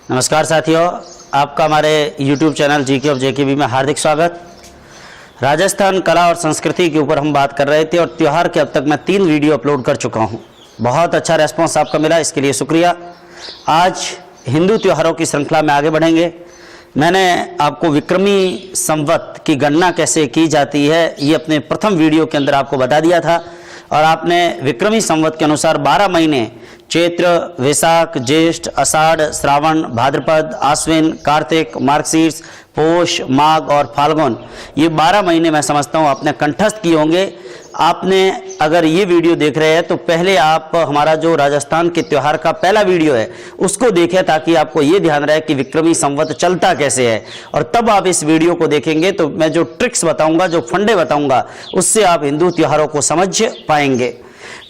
नमस्कार साथियों, आपका हमारे YouTube चैनल जीके ऑफ जेकेबी में हार्दिक स्वागत। राजस्थान कला और संस्कृति के ऊपर हम बात कर रहे थे और त्यौहार के अब तक मैं 3 वीडियो अपलोड कर चुका हूं। बहुत अच्छा रेस्पॉन्स आपका मिला, इसके लिए शुक्रिया। आज हिंदू त्योहारों की श्रृंखला में आगे बढ़ेंगे। मैंने आपको विक्रमी संवत की गणना कैसे की जाती है ये अपने प्रथम वीडियो के अंदर आपको बता दिया था और आपने विक्रमी संवत के अनुसार 12 महीने चैत्र, वैशाख, ज्येष्ठ, आषाढ़, श्रावण, भाद्रपद, आश्विन, कार्तिक, मार्गशीर्ष, पौष, माघ और फाल्गुन, ये 12 महीने मैं समझता हूँ आपने कंठस्थ किए होंगे। आपने अगर ये वीडियो देख रहे हैं तो पहले आप हमारा जो राजस्थान के त्यौहार का पहला वीडियो है उसको देखें, ताकि आपको ये ध्यान रहे कि विक्रमी संवत चलता कैसे है, और तब आप इस वीडियो को देखेंगे तो मैं जो ट्रिक्स बताऊंगा, जो फंडे बताऊंगा, उससे आप हिंदू त्योहारों को समझ पाएंगे।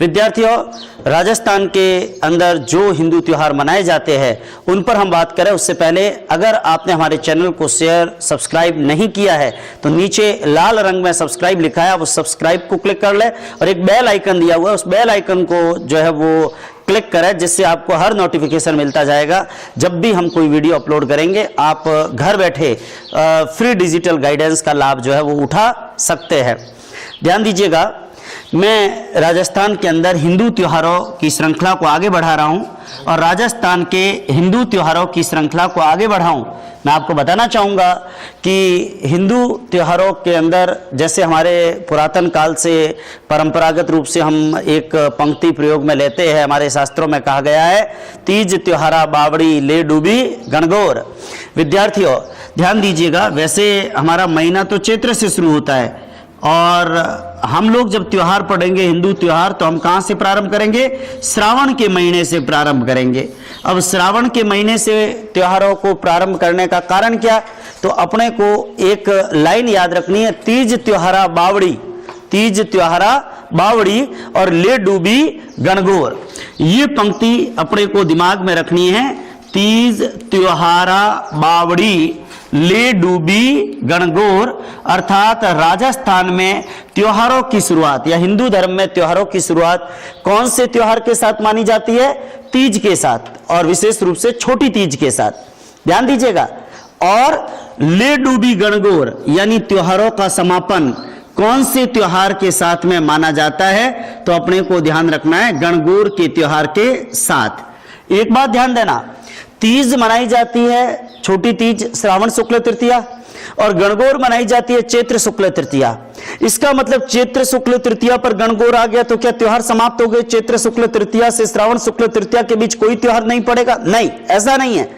विद्यार्थियों, राजस्थान के अंदर जो हिंदू त्योहार मनाए जाते हैं उन पर हम बात करें उससे पहले अगर आपने हमारे चैनल को शेयर, सब्सक्राइब नहीं किया है तो नीचे लाल रंग में सब्सक्राइब लिखा है, वो सब्सक्राइब को क्लिक कर ले और एक बेल आइकन दिया हुआ है, उस बेल आइकन को जो है वो क्लिक करें, जिससे आपको हर नोटिफिकेशन मिलता जाएगा। जब भी हम कोई वीडियो अपलोड करेंगे आप घर बैठे फ्री डिजिटल गाइडेंस का लाभ जो है वो उठा सकते हैं। ध्यान दीजिएगा, मैं राजस्थान के अंदर हिंदू त्योहारों की श्रृंखला को आगे बढ़ा रहा हूं और राजस्थान के हिंदू त्योहारों की श्रृंखला को आगे बढ़ाऊं। मैं आपको बताना चाहूँगा कि हिंदू त्योहारों के अंदर जैसे हमारे पुरातन काल से परंपरागत रूप से हम एक पंक्ति प्रयोग में लेते हैं, हमारे शास्त्रों में कहा गया है, तीज त्योहारा बावड़ी ले डूबी गणगौर। विद्यार्थियों ध्यान दीजिएगा, वैसे हमारा महीना तो चैत्र से शुरू होता है और हम लोग जब त्योहार पढ़ेंगे हिंदू त्योहार तो हम कहां से प्रारंभ करेंगे? श्रावण के महीने से प्रारंभ करेंगे। अब श्रावण के महीने से त्योहारों को प्रारंभ करने का कारण क्या? तो अपने को एक लाइन याद रखनी है, तीज त्योहारा बावड़ी, तीज त्योहारा बावड़ी और ले डूबी गणगौर। ये पंक्ति अपने को दिमाग में रखनी है, तीज त्योहारा बावड़ी ले डूबी गणगौर, अर्थात राजस्थान में त्योहारों की शुरुआत या हिंदू धर्म में त्योहारों की शुरुआत कौन से त्योहार के साथ मानी जाती है? तीज के साथ, और विशेष रूप से छोटी तीज के साथ। ध्यान दीजिएगा। और ले डूबी गणगौर यानी त्योहारों का समापन कौन से त्योहार के साथ में माना जाता है? तो अपने को ध्यान रखना है, गणगौर के त्योहार के साथ। एक बात ध्यान देना, तीज मनाई जाती है छोटी तीज श्रावण शुक्ल तृतीया और गणगौर मनाई जाती है चैत्र शुक्ल तृतीया। इसका मतलब चैत्र शुक्ल तृतीया पर गणगौर आ गया तो क्या त्योहार समाप्त हो गए? चैत्र शुक्ल तृतीया से श्रावण शुक्ल तृतीया के बीच कोई त्योहार नहीं पड़ेगा? नहीं, ऐसा नहीं है।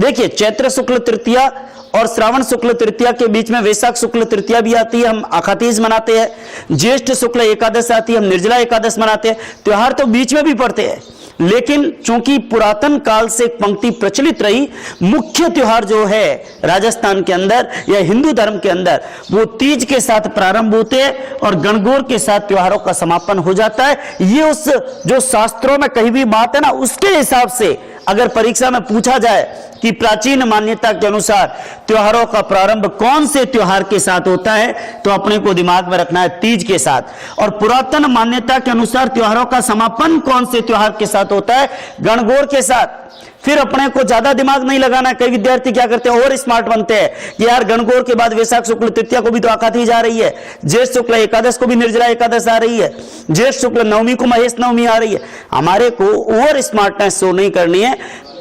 देखिए, चैत्र शुक्ल तृतीया और श्रावण शुक्ल तृतीया के बीच में वैशाख शुक्ल तृतीया भी आती है, हम आखातीज मनाते हैं। ज्येष्ठ शुक्ल एकादश आती है, हम निर्जला एकादश मनाते हैं। त्योहार तो बीच में भी पड़ते हैं, लेकिन चूंकि पुरातन काल से एक पंक्ति प्रचलित रही, मुख्य त्योहार जो है राजस्थान के अंदर या हिंदू धर्म के अंदर वो तीज के साथ प्रारंभ होते हैं और गणगौर के साथ त्योहारों का समापन हो जाता है। ये उस जो शास्त्रों में कही हुई बात है ना, उसके हिसाब से अगर परीक्षा में पूछा जाए कि प्राचीन मान्यता के अनुसार त्योहारों का प्रारंभ कौन से त्योहार के साथ होता है, तो अपने को दिमाग में रखना है तीज के साथ, और पुरातन मान्यता के अनुसार त्योहारों का समापन कौन से त्योहार के साथ होता है? गणगौर के साथ। फिर अपने को ज्यादा दिमाग नहीं लगाना है। कई विद्यार्थी क्या करते हैं और स्मार्ट बनते हैं कि यार गणगौर के बाद वैशाख शुक्ल तृतीया को भी तो आखातीज आ रही है, ज्येष्ठ शुक्ल एकादश को भी निर्जला एकादश आ रही है, ज्येष्ठ शुक्ल नवमी को महेश नवमी आ रही है। हमारे को ओवर स्मार्टनेस शो नहीं करनी है।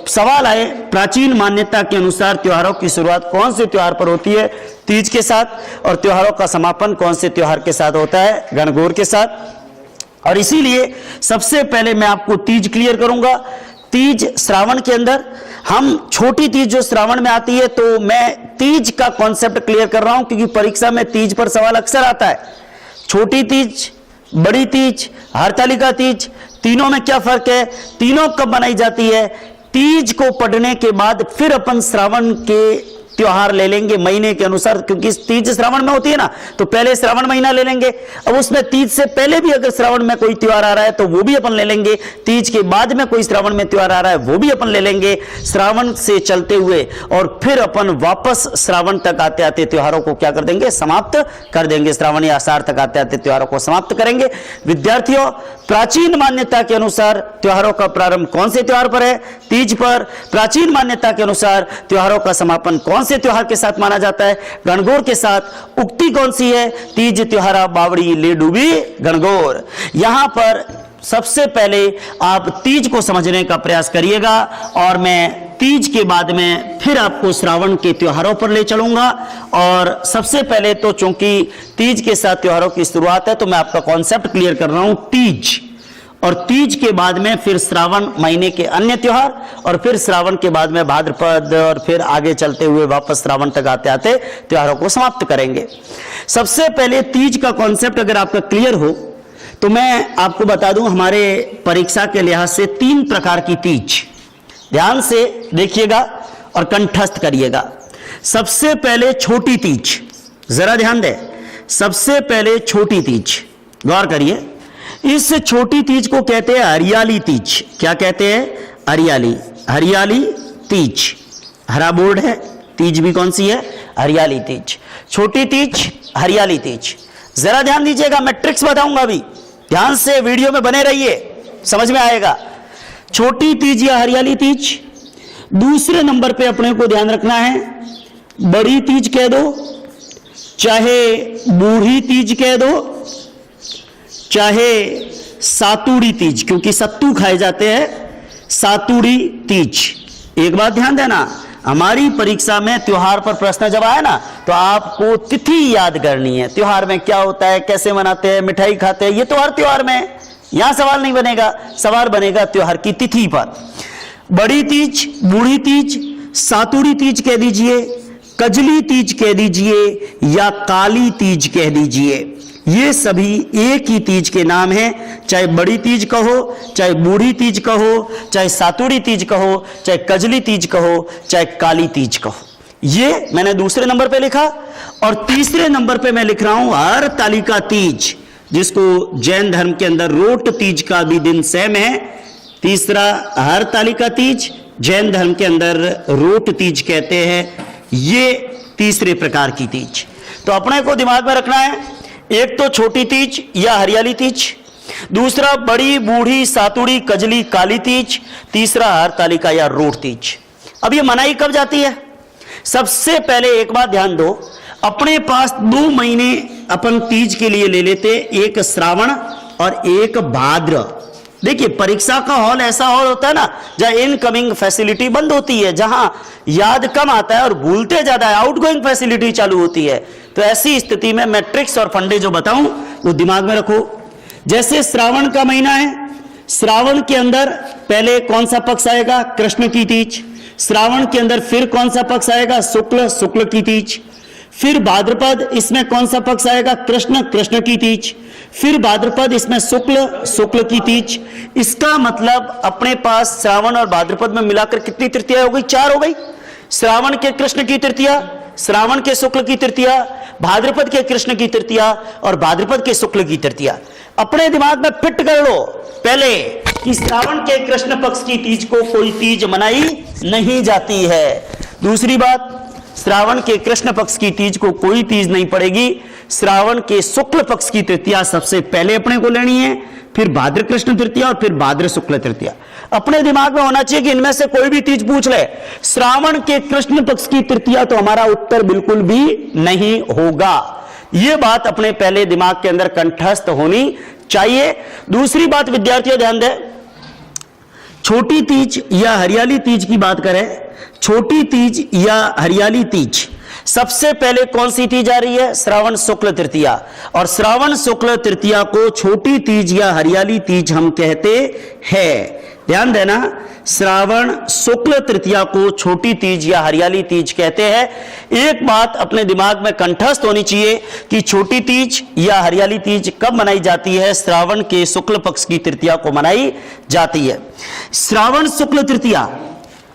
सवाल आए, प्राचीन मान्यता के अनुसार त्योहारों की शुरुआत कौन से त्योहार पर होती है? तीज के साथ, और त्योहारों का समापन कौन से त्योहार के साथ होता है? गणगौर के साथ। और इसीलिए सबसे पहले मैं आपको तीज क्लियर करूंगा। तीज श्रावण के अंदर, हम छोटी तीज जो श्रावण में आती है, तो मैं तीज का कॉन्सेप्ट क्लियर कर रहा हूं क्योंकि परीक्षा में तीज पर सवाल अक्सर आता है। छोटी तीज, बड़ी तीज, हरतालिका तीज, तीनों में क्या फर्क है? तीनों कब मनाई जाती है? तीज को पढ़ने के बाद फिर अपन श्रावण के त्योहार ले लेंगे महीने के अनुसार, क्योंकि तीज श्रावण में होती है ना, तो पहले श्रावण महीना ले लेंगे। अब उसमें तीज से पहले भी अगर श्रावण में कोई त्योहार आ रहा है तो वो भी अपन ले लेंगे, तीज के बाद में कोई श्रावण में त्योहार आ रहा है वो भी अपन ले लेंगे। श्रावण से चलते हुए और फिर अपन वापस श्रावण तक आते आते त्योहारों को क्या कर देंगे, समाप्त कर देंगे। श्रावण या आषाढ़ तक आते आते त्योहारों को समाप्त करेंगे। विद्यार्थियों, प्राचीन मान्यता के अनुसार त्योहारों का प्रारंभ कौन से त्योहार पर है, तीज पर। प्राचीन मान्यता के अनुसार त्योहारों का समापन कौन से त्योहार के साथ माना जाता है, गणगौर के साथ। उक्ति कौन सी है, तीज त्योहारा बावड़ी ले डूबी गणगौर। यहां पर सबसे पहले आप तीज को समझने का प्रयास करिएगा और मैं तीज के बाद में फिर आपको श्रावण के त्योहारों पर ले चलूंगा। और सबसे पहले तो चूंकि तीज के साथ त्योहारों की शुरुआत है तो मैं आपका कॉन्सेप्ट क्लियर कर रहा हूं, तीज। और तीज के बाद में फिर श्रावण महीने के अन्य त्योहार, और फिर श्रावण के बाद में भाद्रपद, और फिर आगे चलते हुए वापस श्रावण तक आते आते त्योहारों को समाप्त करेंगे। सबसे पहले तीज का कॉन्सेप्ट अगर आपका क्लियर हो तो मैं आपको बता दूं, हमारे परीक्षा के लिहाज से 3 प्रकार की तीज, ध्यान से देखिएगा और कंठस्थ करिएगा। सबसे पहले छोटी तीज, जरा ध्यान दें, सबसे पहले छोटी तीज, गौर करिए। इस छोटी तीज को कहते हैं हरियाली तीज। क्या कहते हैं, हरियाली, हरियाली तीज। हरा बोर्ड है, तीज भी कौन सी है, हरियाली तीज। छोटी तीज, हरियाली तीज। जरा ध्यान दीजिएगा, मैं ट्रिक्स बताऊंगा अभी, ध्यान से वीडियो में बने रहिए, समझ में आएगा। छोटी तीज या हरियाली तीज। दूसरे नंबर पे अपने को ध्यान रखना है, बड़ी तीज कह दो, चाहे बूढ़ी तीज कह दो, चाहे सातुड़ी तीज, क्योंकि सत्तू खाए जाते हैं, सातुड़ी तीज। एक बात ध्यान देना, हमारी परीक्षा में त्योहार पर प्रश्न जब आए ना तो आपको तिथि याद करनी है। त्योहार में क्या होता है, कैसे मनाते हैं, मिठाई खाते हैं, ये तो हर त्योहार में, यहां सवाल नहीं बनेगा, सवाल बनेगा त्योहार की तिथि पर। बड़ी तीज, बूढ़ी तीज, सातुड़ी तीज कह दीजिए, कजली तीज कह दीजिए, या काली तीज कह दीजिए। ये सभी एक ही तीज के नाम हैं। चाहे बड़ी तीज कहो, चाहे बूढ़ी तीज कहो, चाहे सातुड़ी तीज कहो, चाहे कजली तीज कहो, चाहे काली तीज कहो। ये मैंने दूसरे नंबर पे लिखा। और तीसरे नंबर पे मैं लिख रहा हूं हरतालिका तीज, जिसको जैन धर्म के अंदर रोट तीज का भी दिन सेम है। तीसरा हरतालिका तीज, जैन धर्म के अंदर रोट तीज कहते हैं। ये तीसरे प्रकार की तीज। तो अपने को दिमाग में रखना है, एक तो छोटी तीज या हरियाली तीज, दूसरा बड़ी बूढ़ी सातुड़ी कजली काली तीज, तीसरा हरतालिका या रोट तीज। अब ये मनाई कब जाती है, सबसे पहले एक बात ध्यान दो, अपने पास 2 महीने अपन तीज के लिए ले लेते, एक श्रावण और एक भाद्र। देखिए परीक्षा का हॉल ऐसा हॉल होता है ना जहां इनकमिंग फैसिलिटी बंद होती है, जहां याद कम आता है और भूलते ज्यादा है, आउटगोइंग फैसिलिटी चालू होती है। तो ऐसी स्थिति में मैं ट्रिक्स और फंडे जो बताऊं वो दिमाग में रखो। जैसे श्रावण का महीना है, श्रावण के अंदर पहले कौन सा पक्ष आएगा, कृष्ण की तीज। श्रावण के अंदर फिर कौन सा पक्ष आएगा, शुक्ल, शुक्ल की तीज। फिर भाद्रपद, इसमें कौन सा पक्ष आएगा, कृष्ण, कृष्ण की तीज। फिर भाद्रपद, इसमें शुक्ल, शुक्ल की तीज। इसका मतलब अपने पास श्रावण और भाद्रपद में मिलाकर कितनी तृतीया हो गई, 4 हो गई। श्रावण के कृष्ण की तृतीया, श्रावण के शुक्ल की तृतीया, भाद्रपद के कृष्ण की तृतीया और भाद्रपद के शुक्ल की तृतीया। अपने दिमाग में फिट कर लो पहले कि श्रावण के कृष्ण पक्ष की तीज को कोई तीज मनाई नहीं जाती है। दूसरी बात, श्रावण के कृष्ण पक्ष की तीज को कोई तीज नहीं पड़ेगी। श्रावण के शुक्ल पक्ष की तृतीया सबसे पहले अपने को लेनी है, फिर भाद्र कृष्ण तृतीया और फिर भाद्र शुक्ल तृतीया। अपने दिमाग में होना चाहिए कि इनमें से कोई भी तीज पूछ ले, श्रावण के कृष्ण पक्ष की तृतीया, तो हमारा उत्तर बिल्कुल भी नहीं होगा। यह बात अपने पहले दिमाग के अंदर कंठस्थ होनी चाहिए। दूसरी बात विद्यार्थियों ध्यान दें, छोटी तीज या हरियाली तीज की बात करें, छोटी तीज या हरियाली तीज, सबसे पहले कौन सी तीज आ रही है, श्रावण शुक्ल तृतीया। और श्रावण शुक्ल तृतीया को छोटी तीज या हरियाली तीज हम कहते हैं। ध्यान देना, श्रावण शुक्ल तृतीया को छोटी तीज या हरियाली तीज कहते हैं। एक बात अपने दिमाग में कंठस्थ होनी चाहिए कि छोटी तीज या हरियाली तीज कब मनाई जाती है, श्रावण के शुक्ल पक्ष की तृतीया को मनाई जाती है। श्रावण शुक्ल तृतीया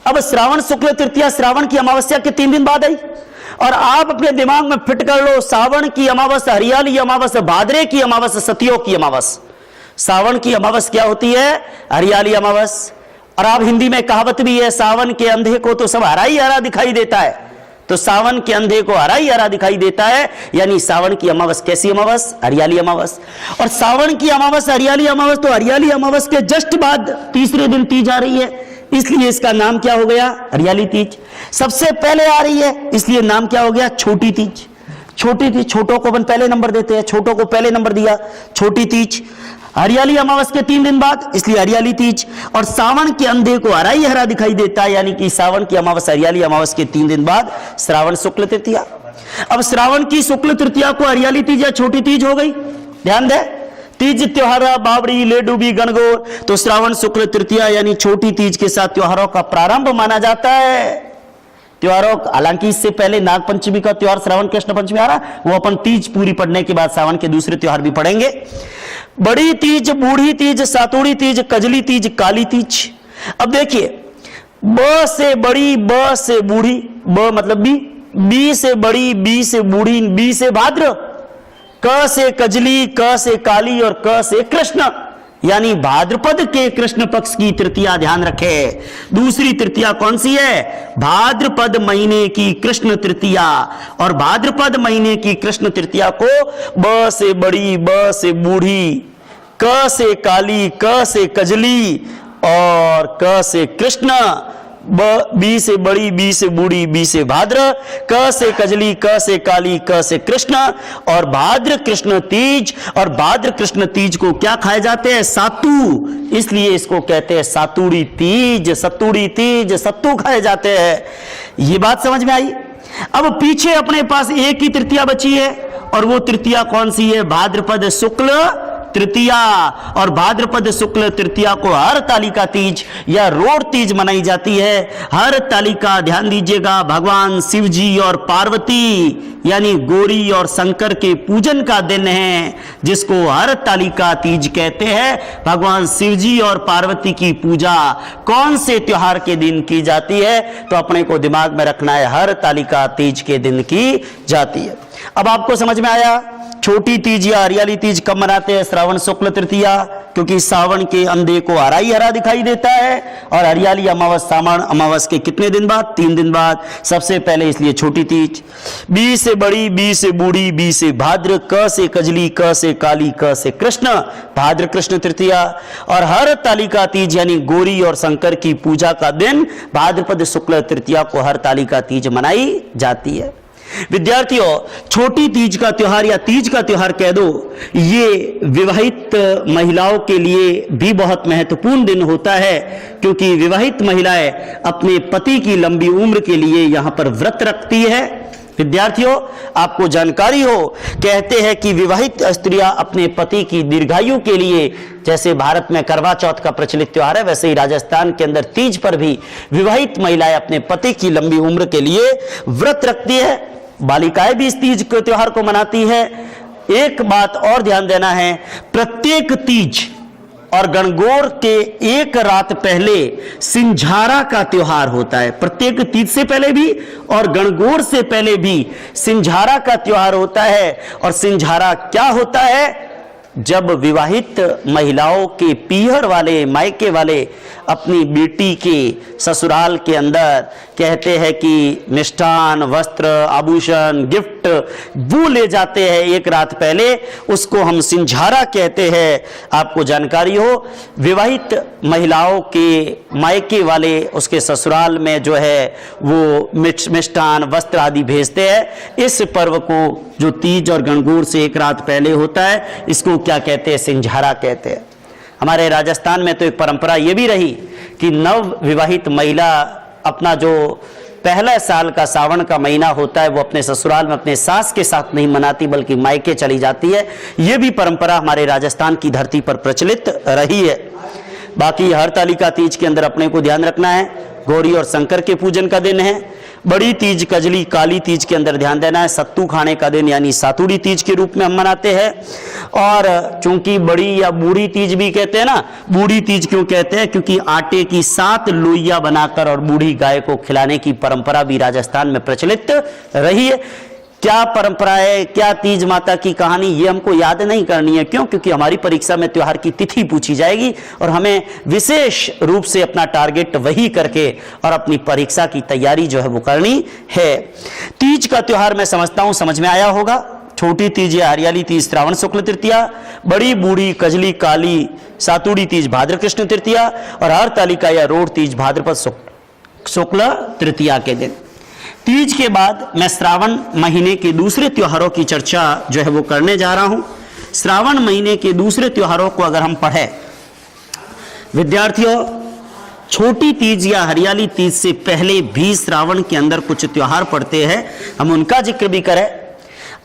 अब श्रावण शुक्ल तृतीया श्रावण की अमावस्या के 3 दिन बाद आई, और आप अपने दिमाग में फिट कर लो, सावन की अमावस्या, हरियाली अमावस्या, भाद्रे की अमावस्या, सतियों की अमावस्या। सावन की अमावस्या क्या होती है? हरियाली अमावस्या। और आप हिंदी में कहावत भी है, सावन के अंधे को तो सब हरा ही हरा दिखाई देता है। तो सावन के अंधे को हरा ही हरा दिखाई देता है, यानी सावन की अमावस्या कैसी अमावस्या? हरियाली अमावस्या। और सावन की अमावस्या हरियाली अमावस्या, तो हरियाली अमावस्या के जस्ट बाद तीसरे दिन तीज आ रही है, इसलिए इसका नाम क्या हो गया? हरियाली तीज। सबसे पहले आ रही है, इसलिए नाम क्या हो गया? छोटी तीज। छोटी तीज, छोटों को अपन पहले नंबर देते हैं, छोटों को पहले नंबर दिया, छोटी तीज। हरियाली अमावस्या के 3 दिन बाद, इसलिए हरियाली तीज। और सावन के अंधे को हरा ही हरा दिखाई देता है, यानी कि सावन की अमावस्या हरियाली अमावस्या के 3 दिन बाद श्रावण शुक्ल तृतीया। अब श्रावण की शुक्ल तृतीया को हरियाली तीज या छोटी तीज हो गई। ध्यान दे, तीज त्योहार बावड़ी लेडूबी गणगौर, तो श्रावण शुक्ल तृतीया यानी छोटी तीज के साथ त्योहारों का प्रारंभ माना जाता है। त्योहारों, हालांकि इससे पहले नाग पंचमी का त्योहार श्रावण कृष्ण पंचमी आ रहा, वो अपन तीज पूरी पढ़ने के बाद सावन के दूसरे त्योहार भी पढ़ेंगे। बड़ी तीज, बूढ़ी तीज, सातुड़ी तीज, कजली तीज, काली तीज। अब देखिए, ब से बड़ी, ब से बूढ़ी, ब मतलब बी से बड़ी, बी से बूढ़ी, बी से भाद्र, क से कजली, क से काली और क से कृष्ण, यानी भाद्रपद के कृष्ण पक्ष की तृतीया। ध्यान रखे, दूसरी तृतीया कौन सी है? भाद्रपद महीने की कृष्ण तृतीया। और भाद्रपद महीने की कृष्ण तृतीया को ब से बड़ी, ब से बूढ़ी, क से काली, क से कजली और क से कृष्ण, बी से बड़ी, बी से बूढ़ी, बी से भाद्र, क से कजली, क से काली, क से कृष्ण और भाद्र कृष्ण तीज। और भाद्र कृष्ण तीज को क्या खाए जाते हैं? सातू, इसलिए इसको कहते हैं सातुड़ी तीज। सतुड़ी तीज, सत्तू खाए जाते हैं। ये बात समझ में आई। अब पीछे अपने पास एक ही तृतीया बची है, और वो तृतीया कौन सी है? भाद्रपद शुक्ल तृतीया। और भाद्रपद शुक्ल तृतीया को हर तालिका तीज या रोड तीज मनाई जाती है। हर तालिका, ध्यान दीजिएगा, भगवान शिव जी और पार्वती यानी गौरी और शंकर के पूजन का दिन है, जिसको हर तालिका तीज कहते हैं। भगवान शिव जी और पार्वती की पूजा कौन से त्योहार के दिन की जाती है? तो अपने को दिमाग में रखना है, हर तालिका तीज के दिन की जाती है। अब आपको समझ में आया छोटी तीज या हरियाली तीज कब मनाते हैं? श्रावण शुक्ल तृतीया, क्योंकि सावन के अंधे को हरा ही हरा दिखाई देता है। और हरियाली अमावस्या सावन अमावस्या के कितने दिन बाद? 3 दिन बाद। सबसे पहले इसलिए छोटी तीज। बी से बड़ी, बी से बूढ़ी, बी से भाद्र, क से कजली, क से काली, क से कृष्ण, भाद्र कृष्ण तृतीया। और हर तालिका तीज यानी गौरी और शंकर की पूजा का दिन भाद्रपद शुक्ल तृतीया को हर तालिका तीज मनाई जाती है। विद्यार्थियों, छोटी तीज का त्योहार या तीज का त्योहार कह दो, ये विवाहित महिलाओं के लिए भी बहुत महत्वपूर्ण दिन होता है, क्योंकि विवाहित महिलाएं अपने पति की लंबी उम्र के लिए यहां पर व्रत रखती है। विद्यार्थियों, आपको जानकारी हो, कहते हैं कि विवाहित स्त्रियां अपने पति की दीर्घायु के लिए, जैसे भारत में करवा चौथ का प्रचलित त्योहार है, वैसे ही राजस्थान के अंदर तीज पर भी विवाहित महिलाएं अपने पति की लंबी उम्र के लिए व्रत रखती है। बालिकाएं भी इस तीज के त्योहार को मनाती है। एक बात और ध्यान देना है, प्रत्येक तीज और गणगौर के एक रात पहले सिंझारा का त्योहार होता है। प्रत्येक तीज से पहले भी और गणगौर से पहले भी सिंझारा का त्योहार होता है। और सिंझारा क्या होता है? जब विवाहित महिलाओं के पीहर वाले, मायके वाले अपनी बेटी के ससुराल के अंदर कहते हैं कि मिष्ठान, वस्त्र, आभूषण, गिफ्ट वो ले जाते हैं एक रात पहले, उसको हम सिंझारा कहते हैं। आपको जानकारी हो, विवाहित महिलाओं के मायके वाले उसके ससुराल में जो है वो मिष्ठान, वस्त्र आदि भेजते हैं। इस पर्व को जो तीज और गणगौर से एक रात पहले होता है, इसको क्या कहते हैं? सिंझारा कहते हैं। हमारे राजस्थान में तो एक परंपरा ये भी रही कि नव विवाहित महिला अपना जो पहला साल का सावन का महीना होता है वो अपने ससुराल में अपने सास के साथ नहीं मनाती, बल्कि मायके चली जाती है। ये भी परंपरा हमारे राजस्थान की धरती पर प्रचलित रही है। बाकी हर तालिका तीज के अंदर अपने को ध्यान रखना है, गौरी और शंकर के पूजन का दिन है। बड़ी तीज, कजली, काली तीज के अंदर ध्यान देना है। सत्तू खाने का दिन यानी सातुड़ी तीज के रूप में हम मनाते हैं। और चूंकि बड़ी या बूढ़ी तीज भी कहते हैं ना, बूढ़ी तीज क्यों कहते हैं? क्योंकि आटे की 7 लोइयां बनाकर और बूढ़ी गाय को खिलाने की परंपरा भी राजस्थान में प्रचलित रही है। क्या परंपरा है, क्या तीज माता की कहानी, ये हमको याद नहीं करनी है। क्यों? क्योंकि हमारी परीक्षा में त्योहार की तिथि पूछी जाएगी और हमें विशेष रूप से अपना टारगेट वही करके और अपनी परीक्षा की तैयारी जो है वो करनी है। तीज का त्योहार मैं समझता हूं समझ में आया होगा। छोटी तीज या हरियाली तीज श्रावण शुक्ल तृतीया, बड़ी, बूढ़ी, कजली, काली, सातुड़ी तीज भाद्र कृष्ण तृतीया और हरतालिका या रोड तीज भाद्रपद शुक्ल तृतीया के दिन। तीज के बाद मैं श्रावण महीने के दूसरे त्योहारों की चर्चा जो है वो करने जा रहा हूं। श्रावण महीने के दूसरे त्योहारों को अगर हम पढ़ें, विद्यार्थियों, छोटी तीज या हरियाली तीज से पहले भी श्रावण के अंदर कुछ त्योहार पड़ते हैं, हम उनका जिक्र भी करें।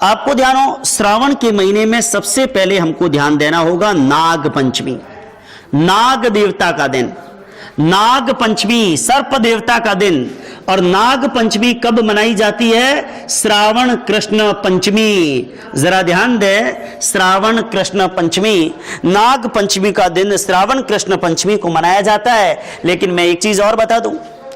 आपको ध्यान हो, श्रावण के महीने में सबसे पहले हमको ध्यान देना होगा नाग पंचमी, नाग देवता का दिन, नाग पंचमी सर्प देवता का दिन। और नाग पंचमी कब मनाई जाती है? श्रावण कृष्ण पंचमी। जरा ध्यान दे, श्रावण कृष्ण पंचमी, नाग पंचमी का दिन श्रावण कृष्ण पंचमी को मनाया जाता है। लेकिन मैं एक चीज और बता दूं,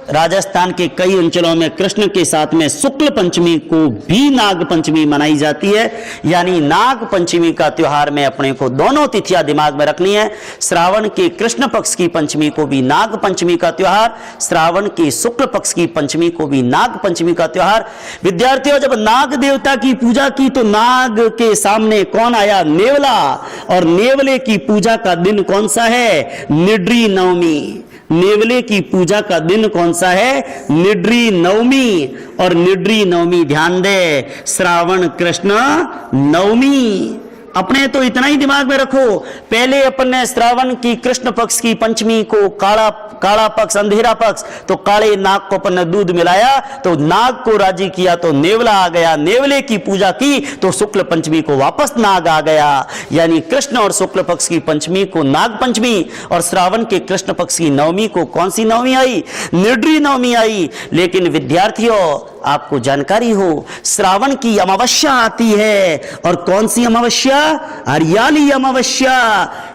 राजस्थान के कई अंचलों में कृष्ण के साथ में शुक्ल पंचमी को भी नाग पंचमी मनाई जाती है। यानी नाग पंचमी का त्योहार में अपने को दोनों तिथियां दिमाग में रखनी है। श्रावण के कृष्ण पक्ष की पंचमी को भी नाग पंचमी का त्योहार, श्रावण के शुक्ल पक्ष की पंचमी को भी नाग पंचमी का त्योहार। विद्यार्थियों, जब नाग देवता की पूजा की तो नाग के सामने कौन आया? नेवला। और नेवले की पूजा का दिन कौन सा है? निड्री नवमी। नेवले की पूजा का दिन कौन सा है? निड्री नवमी। और निड्री नवमी ध्यान दे, श्रावण कृष्ण नवमी। अपने तो इतना ही दिमाग में रखो, पहले अपन ने श्रावण की कृष्ण पक्ष की पंचमी को काला पक्ष, अंधेरा पक्ष, तो काले नाग को अपन ने दूध मिलाया तो नाग को राजी किया तो नेवला आ गया। नेवले की पूजा की तो शुक्ल पंचमी को वापस नाग आ गया। यानी कृष्ण और शुक्ल पक्ष की पंचमी को नाग पंचमी और श्रावण के कृष्ण पक्ष की नवमी को कौन सी नवमी आई? निड्री नवमी आई। लेकिन विद्यार्थियों, आपको जानकारी हो, श्रावण की अमावस्या आती है। और कौन सी अमावस्या? हरियाली अमावस्या।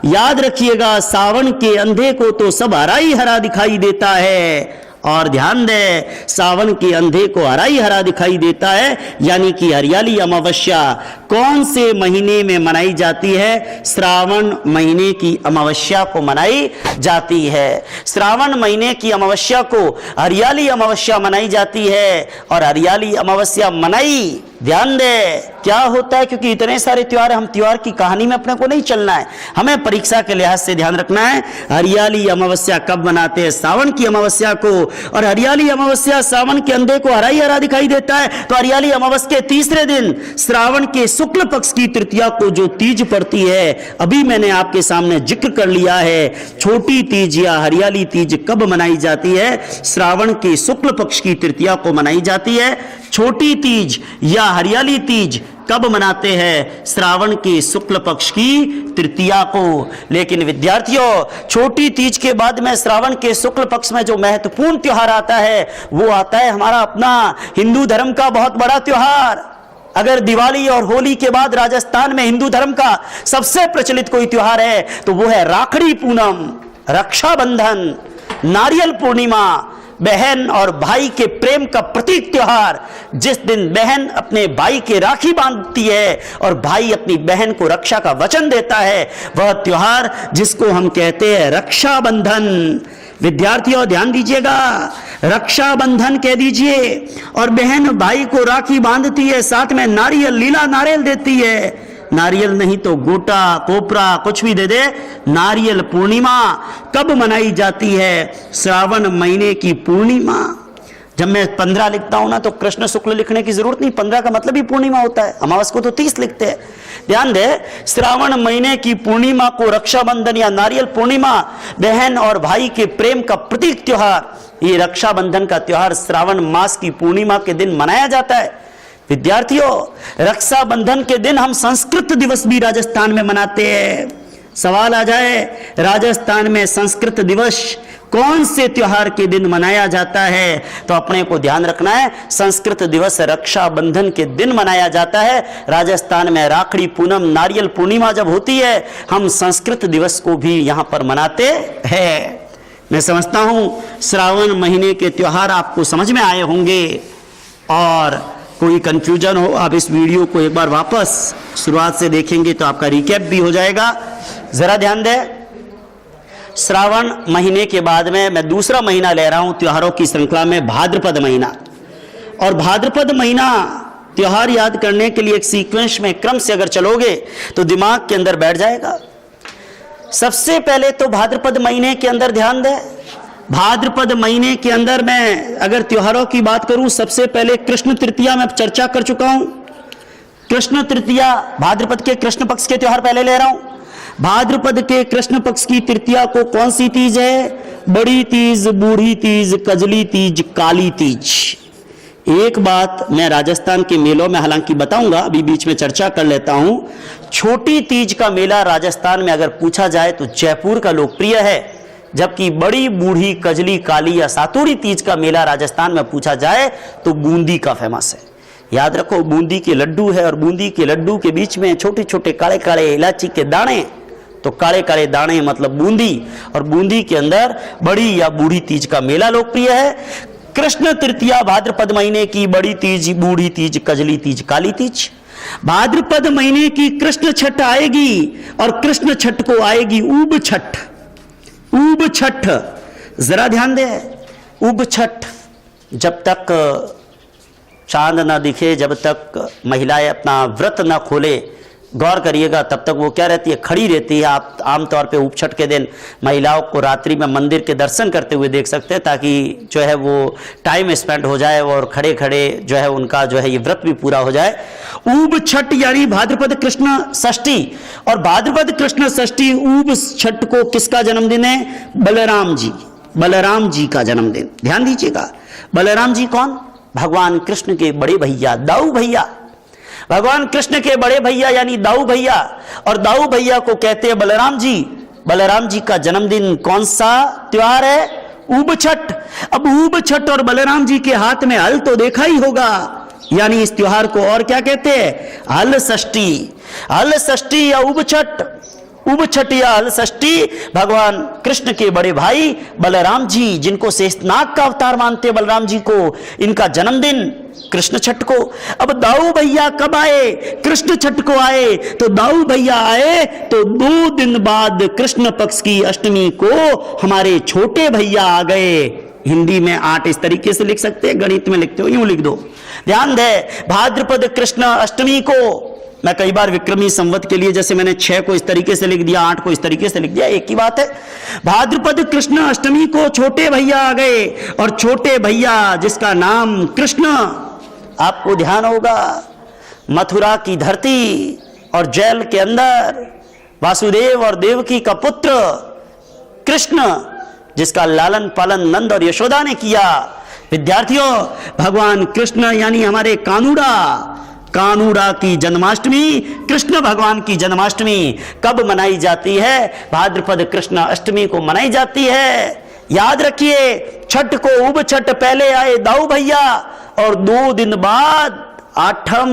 याद रखिएगा, सावन के अंधे को तो सब हरा ही हरा दिखाई देता है। और ध्यान दे, सावन के अंधे को हरा ही हरा दिखाई देता है। यानी कि हरियाली अमावस्या कौन से महीने में मनाई जाती है? श्रावण महीने की अमावस्या को मनाई जाती है। श्रावण महीने की अमावस्या को हरियाली अमावस्या मनाई जाती है। और हरियाली अमावस्या मनाई, ध्यान दे क्या होता है, क्योंकि इतने सारे त्योहार, हम त्योहार की कहानी में अपने को नहीं चलना है, हमें परीक्षा के लिहाज से ध्यान रखना है। हरियाली अमावस्या कब मनाते हैं? सावन की अमावस्या को। और हरियाली अमावस्या सावन के अंधे को हरा ही हरा दिखाई देता है। तो हरियाली अमावस्या के तीसरे दिन श्रावण के शुक्ल पक्ष की तृतीया को जो तीज पड़ती है, अभी मैंने आपके सामने जिक्र कर लिया है। छोटी तीज या हरियाली तीज कब मनाई जाती है? श्रावण के शुक्ल पक्ष की तृतीया को मनाई जाती है। छोटी तीज या हरियाली तीज कब मनाते हैं? श्रावण के शुक्ल पक्ष की तृतीया को। लेकिन विद्यार्थियों, छोटी तीज के बाद में श्रावण के शुक्ल पक्ष में जो महत्वपूर्ण त्योहार आता है, वो आता है हमारा अपना हिंदू धर्म का बहुत बड़ा त्योहार। अगर दिवाली और होली के बाद राजस्थान में हिंदू धर्म का सबसे प्रचलित कोई त्योहार है तो वो है राखड़ी पूनम, रक्षाबंधन, नारियल पूर्णिमा, बहन और भाई के प्रेम का प्रतीक त्योहार। जिस दिन बहन अपने भाई के राखी बांधती है और भाई अपनी बहन को रक्षा का वचन देता है, वह त्योहार जिसको हम कहते हैं रक्षाबंधन। विद्यार्थियों ध्यान दीजिएगा, रक्षाबंधन कह दीजिए। और बहन भाई को राखी बांधती है, साथ में नारियल, लीला नारियल देती है। नारियल नहीं तो गोटा, कोपरा कुछ भी दे दे। नारियल पूर्णिमा कब मनाई जाती है? श्रावण महीने की पूर्णिमा। जब मैं 15 लिखता हूं ना तो कृष्ण शुक्ल लिखने की जरूरत नहीं, 15 का मतलब ही पूर्णिमा होता है। अमावस को तो 30 लिखते हैं। ध्यान दे, श्रावण महीने की पूर्णिमा को रक्षाबंधन या नारियल पूर्णिमा, बहन और भाई के प्रेम का प्रतीक त्योहार, ये रक्षाबंधन का त्योहार श्रावण मास की पूर्णिमा के दिन मनाया जाता है। विद्यार्थियों, रक्षाबंधन के दिन हम संस्कृत दिवस भी राजस्थान में मनाते हैं। सवाल आ जाए, राजस्थान में संस्कृत दिवस कौन से त्योहार के दिन मनाया जाता है, तो अपने को ध्यान रखना है। संस्कृत दिवस रक्षाबंधन के दिन मनाया जाता है। राजस्थान में राखड़ी पूनम, नारियल पूर्णिमा जब होती है, हम संस्कृत दिवस को भी यहां पर मनाते हैं। मैं समझता हूं श्रावण महीने के त्योहार आपको समझ में आए होंगे, और कोई कंफ्यूजन हो आप इस वीडियो को एक बार वापस शुरुआत से देखेंगे तो आपका रिकैप भी हो जाएगा। जरा ध्यान दें, श्रावण महीने के बाद में मैं दूसरा महीना ले रहा हूं त्योहारों की श्रृंखला में, भाद्रपद महीना। और भाद्रपद महीना त्योहार याद करने के लिए एक सीक्वेंस में, क्रम से अगर चलोगे तो दिमाग के अंदर बैठ जाएगा। सबसे पहले तो भाद्रपद महीने के अंदर ध्यान दें, भाद्रपद महीने के अंदर मैं अगर त्योहारों की बात करूं, सबसे पहले कृष्ण तृतीया में चर्चा कर चुका हूं। कृष्ण तृतीया, भाद्रपद के कृष्ण पक्ष के त्योहार पहले ले रहा हूं। भाद्रपद के कृष्ण पक्ष की तृतीया को कौन सी तीज है? बड़ी तीज, बूढ़ी तीज, कजली तीज, काली तीज। एक बात मैं राजस्थान के मेलों में हालांकि बताऊंगा, अभी बीच में चर्चा कर लेता हूं। छोटी तीज का मेला राजस्थान में अगर पूछा जाए तो जयपुर का लोकप्रिय है, जबकि बड़ी, बूढ़ी, कजली, काली या सातुड़ी तीज का मेला राजस्थान में पूछा जाए तो बूंदी का फेमस है। याद रखो, बूंदी के लड्डू है, और बूंदी के लड्डू के बीच में छोटे छोटे काले काले इलायची के दाने, तो काले काले दाने मतलब बूंदी, और बूंदी के अंदर बड़ी या बूढ़ी तीज का मेला लोकप्रिय है। कृष्ण तृतीया भाद्रपद महीने की, बड़ी तीज, बूढ़ी तीज, कजली तीज, काली तीज। भाद्रपद महीने की कृष्ण छठ आएगी, और कृष्ण छठ को आएगी उब छठ। उब छठ, जरा ध्यान दे, उब छठ, जब तक चांद ना दिखे, जब तक महिलाएं अपना व्रत ना खोले, गौर करिएगा, तब तक वो क्या रहती है, खड़ी रहती है। आप आमतौर पे उपछठ के दिन महिलाओं को रात्रि में मंदिर के दर्शन करते हुए देख सकते हैं, ताकि जो है वो टाइम स्पेंड हो जाए और खड़े खड़े जो है उनका जो है ये व्रत भी पूरा हो जाए। ऊब छठ यानी भाद्रपद कृष्ण षष्ठी, और भाद्रपद कृष्ण षष्ठी ऊब छठ को किसका जन्मदिन है? बलराम जी, बलराम जी का जन्मदिन। ध्यान दीजिएगा, बलराम जी कौन? भगवान कृष्ण के बड़े भैया, दाऊ भैया। भगवान कृष्ण के बड़े भैया यानी दाऊ भैया, और दाऊ भैया को कहते हैं बलराम जी। बलराम जी का जन्मदिन कौन सा त्योहार है? ऊब छठ। अब ऊब छठ और बलराम जी के हाथ में हल तो देखा ही होगा, यानी इस त्योहार को और क्या कहते हैं? हल षष्ठी। हल षष्ठी या ऊब छठ, उब छठ या हल षष्ठी भगवान कृष्ण के बड़े भाई बलराम जी, जिनको शेषनाग का अवतार मानते हैं बलराम जी को, इनका जन्मदिन कृष्ण छठ को। अब दाऊ भैया कब आए? कृष्ण छठ को आए। तो दाऊ भैया आए तो 2 दिन बाद कृष्ण पक्ष की अष्टमी को हमारे छोटे भैया आ गए। हिंदी में 8 इस तरीके से लिख सकते हैं, गणित में लिखते हो यूं लिख दो। ध्यान दे, भाद्रपद कृष्ण अष्टमी को मैं कई बार विक्रमी संवत के लिए, जैसे मैंने 6 को इस तरीके से लिख दिया, 8 को इस तरीके से लिख दिया, एक ही बात है। भाद्रपद कृष्ण अष्टमी को छोटे भैया आ गए, और छोटे भैया जिसका नाम कृष्ण, आपको ध्यान होगा मथुरा की धरती और जेल के अंदर वासुदेव और देवकी का पुत्र कृष्ण, जिसका लालन पालन नंद और यशोदा ने किया। विद्यार्थियों, भगवान कृष्ण यानी हमारे कानूड़ा, कानूड़ा की जन्माष्टमी, कृष्ण भगवान की जन्माष्टमी कब मनाई जाती है? भाद्रपद कृष्ण अष्टमी को मनाई जाती है। याद रखिए, छठ को उब छठ पहले आए दाऊ भैया, और 2 दिन बाद आठम,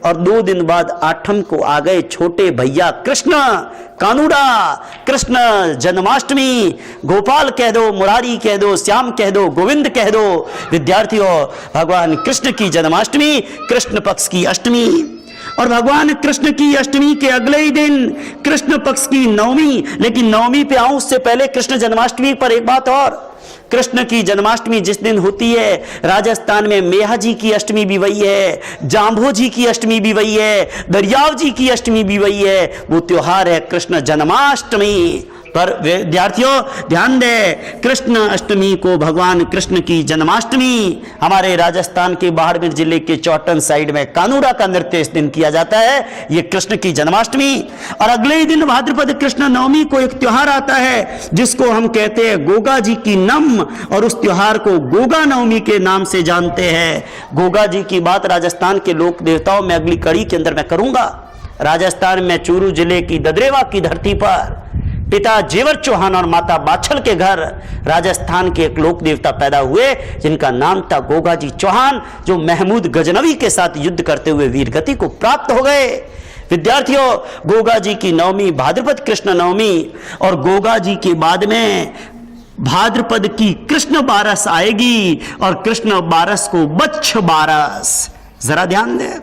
और 2 दिन बाद आठम को आ गए छोटे भैया कृष्ण। कानूड़ा, कृष्ण जन्माष्टमी, गोपाल कह दो, मुरारी कह दो, श्याम कह दो, गोविंद कह दो। विद्यार्थियों, भगवान कृष्ण की जन्माष्टमी, कृष्ण पक्ष की अष्टमी, और भगवान कृष्ण की अष्टमी के अगले ही दिन कृष्ण पक्ष की नवमी। लेकिन नवमी पे आऊं उससे पहले कृष्ण जन्माष्टमी पर एक बात और, कृष्ण की जन्माष्टमी जिस दिन होती है, राजस्थान में मेहा जी की अष्टमी भी वही है, जांभो जी की अष्टमी भी वही है, दरियाव जी की अष्टमी भी वही है। वो त्योहार है कृष्ण जन्माष्टमी। पर विद्यार्थियों ध्यान दें, कृष्ण अष्टमी को भगवान कृष्ण की जन्माष्टमी, हमारे राजस्थान के बाड़मेर जिले के चौटन साइड में कानूड़ा का नृत्य इस दिन किया जाता है, ये कृष्ण की जन्माष्टमी। और अगले ही दिन भाद्रपद कृष्ण नवमी को एक त्योहार आता है जिसको हम कहते हैं गोगा जी की नम, और उस त्योहार को गोगा नवमी के नाम से जानते हैं। गोगा जी की बात राजस्थान के लोक देवताओं में अगली कड़ी के अंदर मैं करूंगा। राजस्थान में चूरू जिले की ददरेवा की धरती पर पिता जेवर चौहान और माता बाछल के घर राजस्थान के एक लोक देवता पैदा हुए जिनका नाम था गोगाजी चौहान, जो महमूद गजनवी के साथ युद्ध करते हुए वीरगति को प्राप्त हो गए। विद्यार्थियों, गोगा जी की नवमी भाद्रपद कृष्ण नवमी और गोगा जी के बाद में भाद्रपद की कृष्ण बारस आएगी और कृष्ण बारस को बच्छ बारस। जरा ध्यान दें,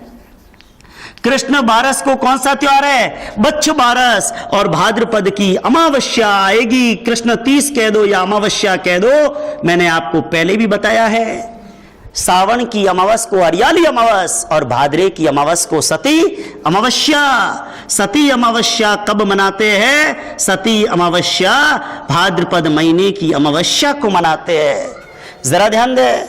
कृष्ण बारस को कौन सा त्योहार है? बच्छ बारस। और भाद्रपद की अमावस्या आएगी, कृष्ण 30 कह दो या अमावस्या कह दो, मैंने आपको पहले भी बताया है। सावन की अमावस को हरियाली अमावस और भाद्रे की अमावस को सती अमावस्या। सती अमावस्या कब मनाते हैं? सती अमावस्या भाद्रपद महीने की अमावस्या को मनाते हैं। जरा ध्यान दें,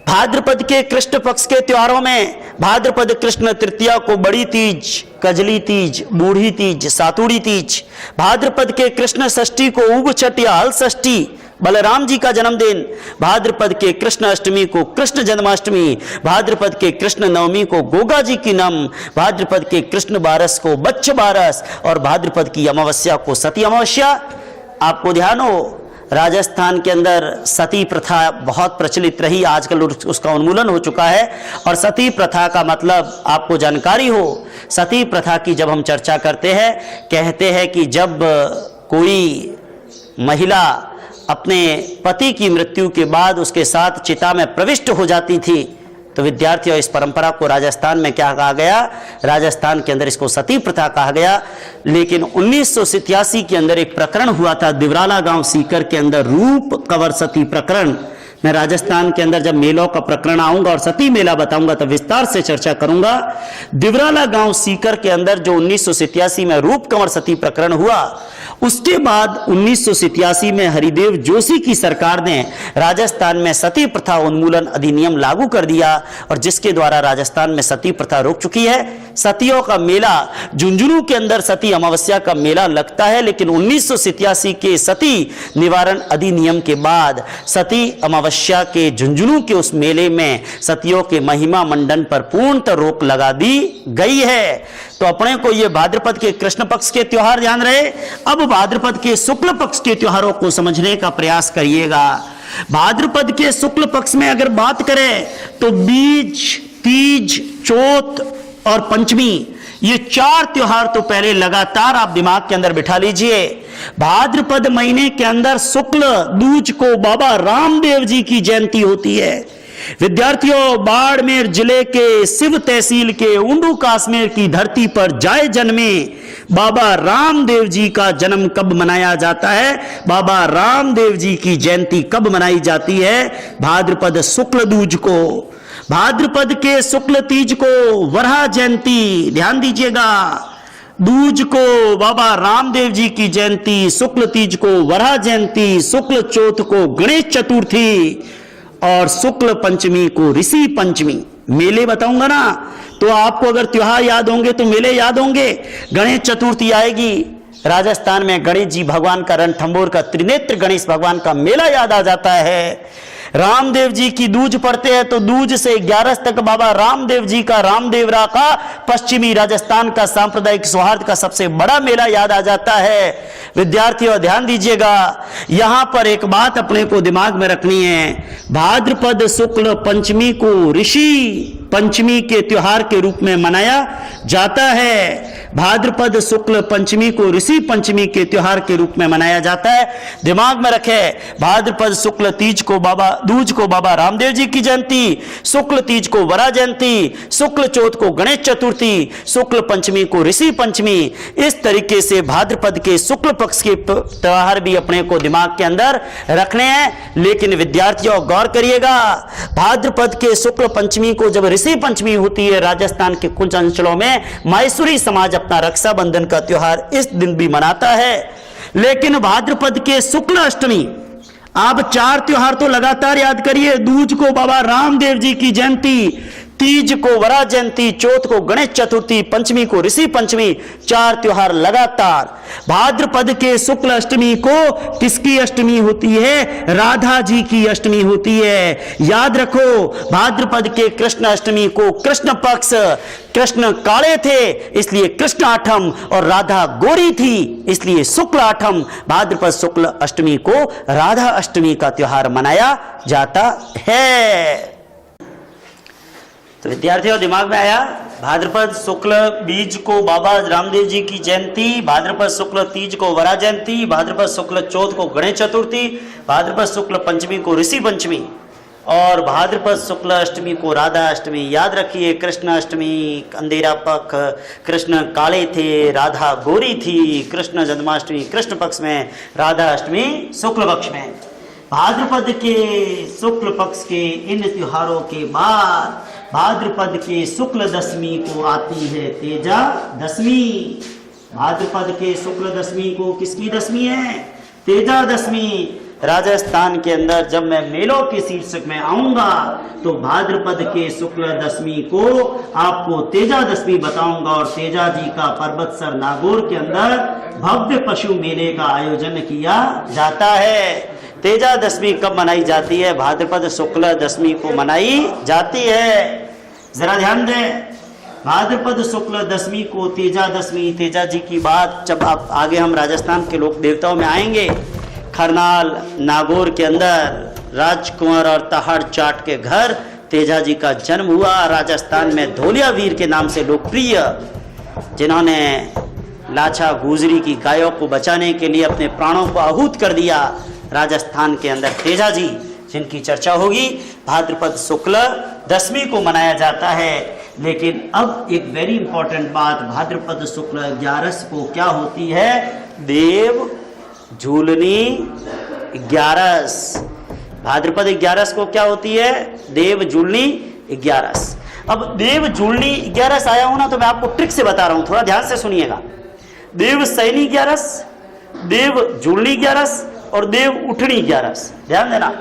भाद्रपद के कृष्ण पक्ष के त्योहारों में भाद्रपद कृष्ण तृतीया को बड़ी तीज, कजली तीज, बूढ़ी तीज, सातुड़ी तीज, भाद्रपद के कृष्ण षष्ठी को उग छठ या हल षष्ठी, बलराम जी का जन्मदिन, भाद्रपद के कृष्ण अष्टमी को कृष्ण जन्माष्टमी, भाद्रपद के कृष्ण नवमी को गोगा जी की नम, भाद्रपद के कृष्ण बारस को बच्छ बारस और भाद्रपद की अमावस्या को सती अमावस्या। आपको ध्यान हो, राजस्थान के अंदर सती प्रथा बहुत प्रचलित रही, आजकल उसका उन्मूलन हो चुका है। और सती प्रथा का मतलब आपको जानकारी हो, सती प्रथा की जब हम चर्चा करते हैं, कहते हैं कि जब कोई महिला अपने पति की मृत्यु के बाद उसके साथ चिता में प्रविष्ट हो जाती थी, तो विद्यार्थियों इस परंपरा को राजस्थान में क्या कहा गया? राजस्थान के अंदर इसको सती प्रथा कहा गया। लेकिन 1987 के अंदर एक प्रकरण हुआ था दिवराला गांव सीकर के अंदर, रूप कंवर सती प्रकरण। मैं राजस्थान के अंदर जब मेलों का प्रकरण आऊंगा और सती मेला बताऊंगा तब विस्तार से चर्चा करूंगा। दिवराला गांव सीकर के अंदर जो 1987 में रूप कंवर सती प्रकरण हुआ, उसके बाद 1987 में हरिदेव जोशी की सरकार ने राजस्थान में सती प्रथा उन्मूलन अधिनियम लागू कर दिया और जिसके द्वारा राजस्थान में सती प्रथा रुक चुकी है। सतियों का मेला झुंझुनू के अंदर सती अमावस्या का मेला लगता है, लेकिन 1987 के सती निवारण अधिनियम के बाद सती अमावस्या के झुंझुनू के उस मेले में सतियों के महिमा मंडन पर पूर्णतः रोक लगा दी गई है। तो अपने को ये भाद्रपद के कृष्ण पक्ष के त्योहार ध्यान रहे। अब भाद्रपद के शुक्ल पक्ष के त्योहारों को समझने का प्रयास करिएगा। भाद्रपद के शुक्ल पक्ष में अगर बात करें तो बीज, तीज, चौथ और पंचमी, ये 4 त्योहार तो पहले लगातार आप दिमाग के अंदर बिठा लीजिए। भाद्रपद महीने के अंदर शुक्ल दूज को बाबा रामदेव जी की जयंती होती है। विद्यार्थियों, बाड़मेर जिले के शिव तहसील के ऊंडू काश्मीर की धरती पर जाए जन्मे बाबा रामदेव जी का जन्म कब मनाया जाता है? बाबा रामदेव जी की जयंती कब मनाई जाती है? भाद्रपद शुक्ल दूज को। भाद्रपद के शुक्ल तीज को वरहा जयंती, ध्यान दीजिएगा, दूज को बाबा रामदेव जी की जयंती, शुक्ल तीज को वरहा जयंती, शुक्ल चौथ को गणेश चतुर्थी और शुक्ल पंचमी को ऋषि पंचमी। मेले बताऊंगा ना तो आपको अगर त्योहार याद होंगे तो मेले याद होंगे। गणेश चतुर्थी आएगी, राजस्थान में गणेश जी भगवान का रणथंभौर का त्रिनेत्र गणेश भगवान का मेला याद आ जाता है। रामदेव जी की दूज पढ़ते हैं तो दूज से 11 तक बाबा रामदेव जी का रामदेवरा का पश्चिमी राजस्थान का सांप्रदायिक सौहार्द का सबसे बड़ा मेला याद आ जाता है। विद्यार्थियों ध्यान दीजिएगा, यहां पर एक बात अपने को दिमाग में रखनी है। भाद्रपद शुक्ल पंचमी को ऋषि पंचमी के त्योहार के रूप में मनाया जाता है। भाद्रपद शुक्ल पंचमी को ऋषि पंचमी के त्योहार के रूप में मनाया जाता है। दिमाग में रखें, भाद्रपद शुक्ल तीज को दूज को बाबा रामदेव जी की जयंती, शुक्ल तीज को वरा जयंती, शुक्ल चौथ को गणेश चतुर्थी, शुक्ल पंचमी को ऋषि पंचमी। इस तरीके से भाद्रपद के शुक्ल पक्ष के त्योहार भी अपने को दिमाग के अंदर रखने हैं। लेकिन विद्यार्थियों गौर करिएगा, भाद्रपद के शुक्ल पंचमी को जब ऋषि पंचमी होती है, राजस्थान के कुछ अंचलों में माहेश्वरी समाज अपना रक्षाबंधन का त्योहार इस दिन भी मनाता है। लेकिन भाद्रपद के शुक्ल अष्टमी, आप 4 त्योहार तो लगातार याद करिए। दूज को बाबा रामदेव जी की जयंती, तीज को वरा जयंती, चौथ को गणेश चतुर्थी, पंचमी को ऋषि पंचमी, 4 त्योहार लगातार। भाद्रपद के शुक्ल अष्टमी को किसकी अष्टमी होती है? राधा जी की अष्टमी होती है। याद रखो, भाद्रपद के कृष्ण अष्टमी को कृष्ण पक्ष, कृष्ण काले थे इसलिए कृष्ण आठम, और राधा गोरी थी इसलिए शुक्ल आठम। भाद्रपद शुक्ल अष्टमी को राधा अष्टमी का त्योहार मनाया जाता है। तो विद्यार्थियों, दिमाग में आया? भाद्रपद शुक्ल बीज को बाबा रामदेव जी की जयंती, भाद्रपद शुक्ल तीज को वरा जयंती, भाद्रपद शुक्ल चौथ को गणेश चतुर्थी, भाद्रपद शुक्ल पंचमी को ऋषि पंचमी, और भाद्रपद शुक्ल अष्टमी को राधा अष्टमी। याद रखिए, कृष्ण अष्टमी अंधेरा पक्ष, कृष्ण काले थे, राधा गोरी थी। कृष्ण जन्माष्टमी कृष्ण पक्ष में, राधा अष्टमी शुक्ल पक्ष में। भाद्रपद के शुक्ल पक्ष के इन त्योहारों के बाद भाद्रपद के शुक्ल दशमी को आती है तेजा दशमी। भाद्रपद के शुक्ल दशमी को किसकी दशमी है? तेजा दशमी। राजस्थान के अंदर जब मैं मेलों के शीर्षक में आऊंगा तो भाद्रपद के शुक्ल दशमी को आपको तेजा दशमी बताऊंगा, और तेजा जी का पर्वतसर नागौर के अंदर भव्य पशु मेले का आयोजन किया जाता है। तेजा दशमी कब मनाई जाती है? भाद्रपद शुक्ल दशमी को मनाई जाती है। जरा ध्यान दें, भाद्रपद शुक्ल दशमी को तेजा दशमी। तेजा जी की बात जब आप आगे हम राजस्थान के लोक देवताओं में आएंगे, खरनाल नागौर के अंदर राजकुंवर और तहाड़ चाट के घर तेजा जी का जन्म हुआ। राजस्थान में धोलिया वीर के नाम से लोकप्रिय, जिन्होंने लाछा गुजरी की गायों को बचाने के लिए अपने प्राणों को आहूत कर दिया। राजस्थान के अंदर तेजा जी, जिनकी चर्चा होगी, भाद्रपद शुक्ल दशमी को मनाया जाता है। लेकिन अब एक वेरी इंपॉर्टेंट बात, भाद्रपद शुक्ल 11 को क्या होती है? देव झूलनी 11। भाद्रपद 11 को क्या होती है? देव झूलनी 11। अब देव झूलनी 11 आया हो ना, तो मैं आपको ट्रिक से बता रहा हूं, थोड़ा ध्यान से सुनिएगा। देव सैनी 11, देव झूलनी 11 और देव उठनी 11। ध्यान देना,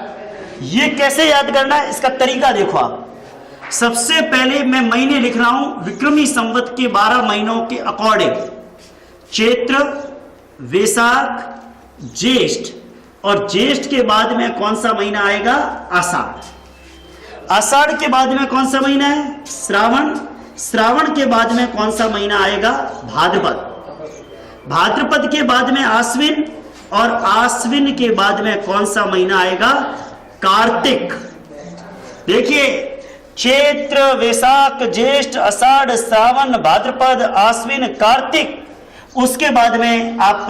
ये कैसे याद करना है, इसका तरीका देखो आप। सबसे पहले मैं महीने लिख रहा हूं विक्रमी संवत के 12 महीनों के अकॉर्डिंग। चैत्र, वैशाख, ज्येष्ठ, और ज्येष्ठ के बाद में कौन सा महीना आएगा? आषाढ़। आषाढ़ के बाद में कौन सा महीना है? श्रावण। श्रावण के बाद में कौन सा महीना आएगा? भाद्रपद। भाद्रपद के बाद में आश्विन, और आश्विन के बाद में कौन सा महीना आएगा? कार्तिक। देखिए, चैत्र, वैशाख, ज्येष्ठ, आषाढ़, श्रावण, भाद्रपद, आश्विन, कार्तिक। उसके बाद में आप